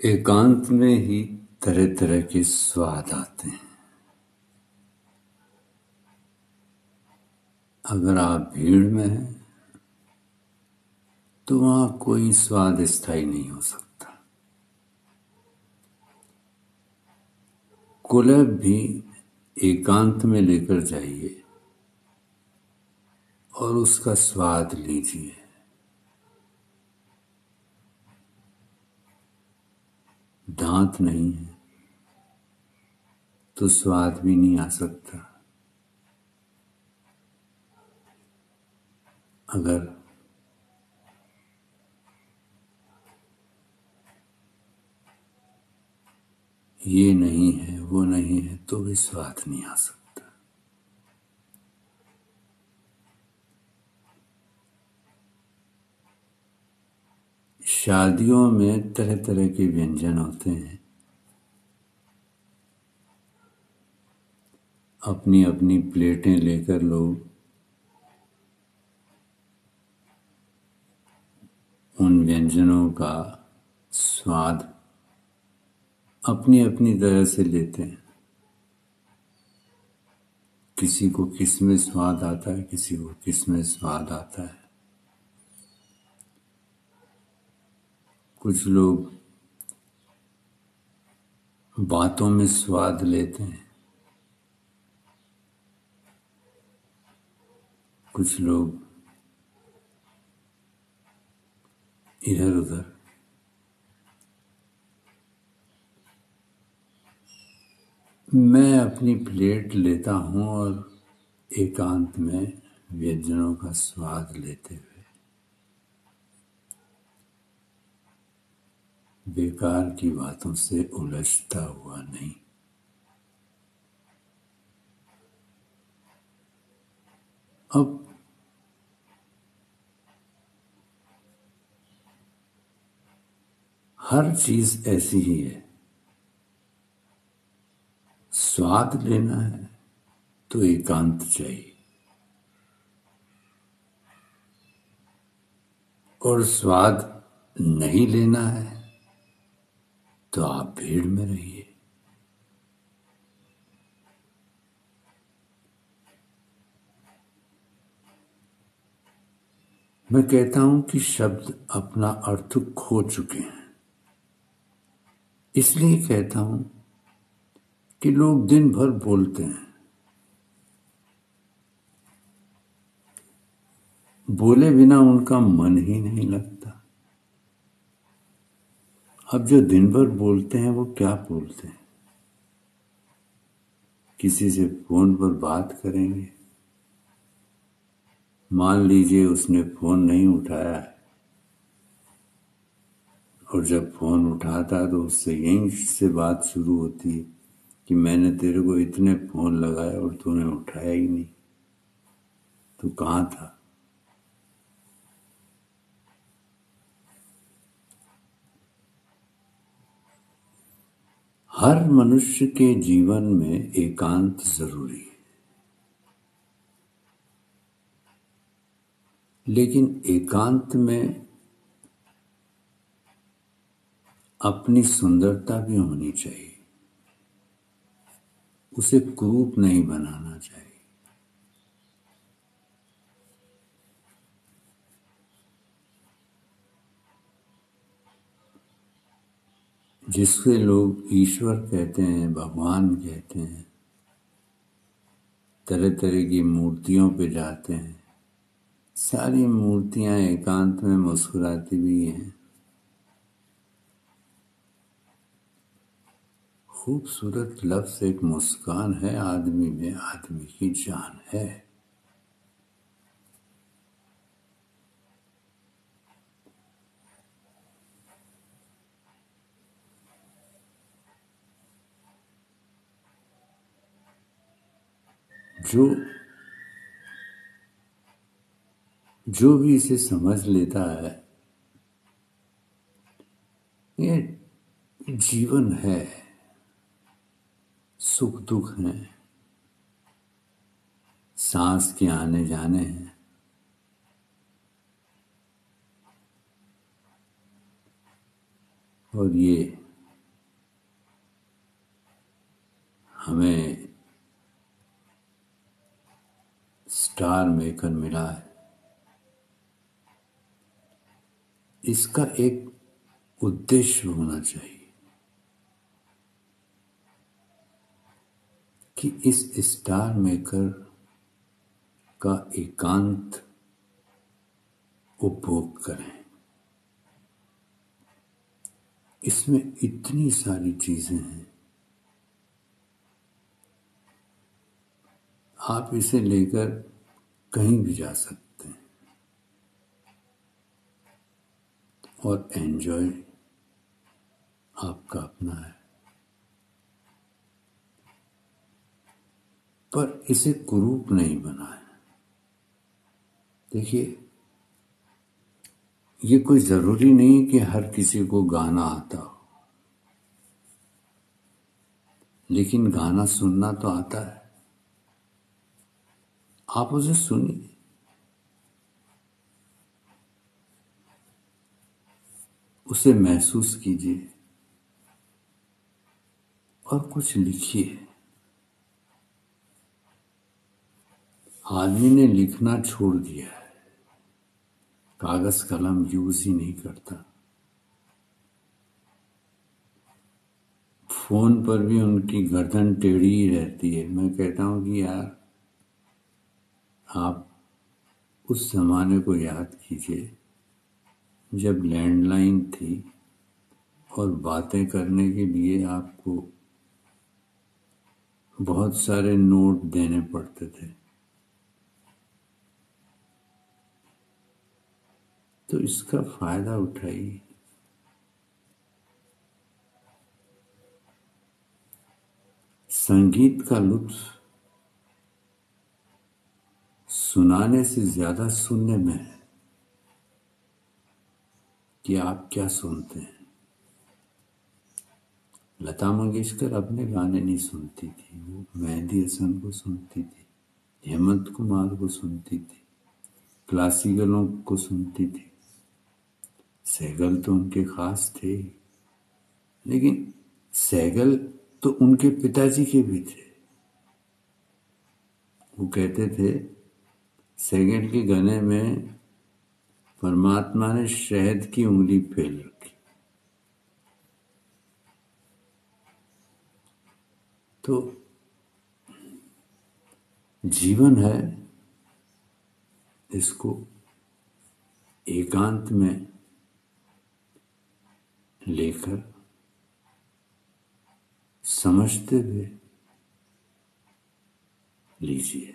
एकांत में ही तरह तरह के स्वाद आते हैं। अगर आप भीड़ में हैं तो वहां कोई स्वाद स्थायी नहीं हो सकता। कुलैब भी एकांत में लेकर जाइए और उसका स्वाद लीजिए। दांत नहीं है तो स्वाद भी नहीं आ सकता। अगर ये नहीं है वो नहीं है तो भी स्वाद नहीं आ सकता। शादियों में तरह तरह के व्यंजन होते हैं। अपनी अपनी प्लेटें लेकर लोग उन व्यंजनों का स्वाद अपनी अपनी तरह से लेते हैं। किसी को किसमें स्वाद आता है, किसी को किसमें स्वाद आता है। कुछ लोग बातों में स्वाद लेते हैं, कुछ लोग इधर उधर। मैं अपनी प्लेट लेता हूं और एकांत में व्यंजनों का स्वाद लेते हुए बेकार की बातों से उलझता हुआ नहीं। अब हर चीज ऐसी ही है। स्वाद लेना है तो एकांत चाहिए, और स्वाद नहीं लेना है तो आप भीड़ में रहिए। मैं कहता हूं कि शब्द अपना अर्थ खो चुके हैं। इसलिए कहता हूं कि लोग दिन भर बोलते हैं, बोले बिना उनका मन ही नहीं लगता। अब जो दिन भर बोलते हैं वो क्या बोलते हैं? किसी से फोन पर बात करेंगे, मान लीजिए उसने फोन नहीं उठाया है, और जब फोन उठाता है तो उससे यहीं से बात शुरू होती है कि मैंने तेरे को इतने फोन लगाए और तूने उठाया ही नहीं, तू कहाँ था? हर मनुष्य के जीवन में एकांत जरूरी है, लेकिन एकांत में अपनी सुंदरता भी होनी चाहिए। उसे कुरूप नहीं बनाना चाहिए। जिसके लोग ईश्वर कहते हैं, भगवान कहते हैं, तरह तरह की मूर्तियों पे जाते हैं। सारी मूर्तियां एकांत में मुस्कुराती भी हैं। खूबसूरत लफ्ज एक मुस्कान है, आदमी में आदमी की जान है। जो भी इसे समझ लेता है, ये जीवन है, सुख दुख हैं, सांस के आने जाने हैं। और ये स्टार मेकर मिला है, इसका एक उद्देश्य होना चाहिए कि इस स्टार मेकर का एकांत उपभोग करें। इसमें इतनी सारी चीजें हैं, आप इसे लेकर कहीं भी जा सकते हैं और एंजॉय आपका अपना है। पर इसे कुरूप नहीं बनाए। देखिए, ये कोई जरूरी नहीं कि हर किसी को गाना आता हो, लेकिन गाना सुनना तो आता है। आप उसे सुनिए, उसे महसूस कीजिए और कुछ लिखिए। आदमी ने लिखना छोड़ दिया है, कागज कलम यूज ही नहीं करता। फोन पर भी उनकी गर्दन टेढ़ी ही रहती है। मैं कहता हूं कि यार, आप उस जमाने को याद कीजिए जब लैंडलाइन थी और बातें करने के लिए आपको बहुत सारे नोट देने पड़ते थे। तो इसका फायदा उठाइए। संगीत का लुत्फ सुनाने से ज्यादा सुनने में है कि आप क्या सुनते हैं। लता मंगेशकर अपने गाने नहीं सुनती थी, वो मेहंदी हसन को सुनती थी, हेमंत कुमार को सुनती थी, क्लासिकलों को सुनती थी। सहगल तो उनके खास थे, लेकिन सहगल तो उनके पिताजी के भी थे। वो कहते थे सहगल के गाने में परमात्मा ने शहद की उंगली फेर रखी। तो जीवन है, इसको एकांत में लेकर समझते हुए लीजिए।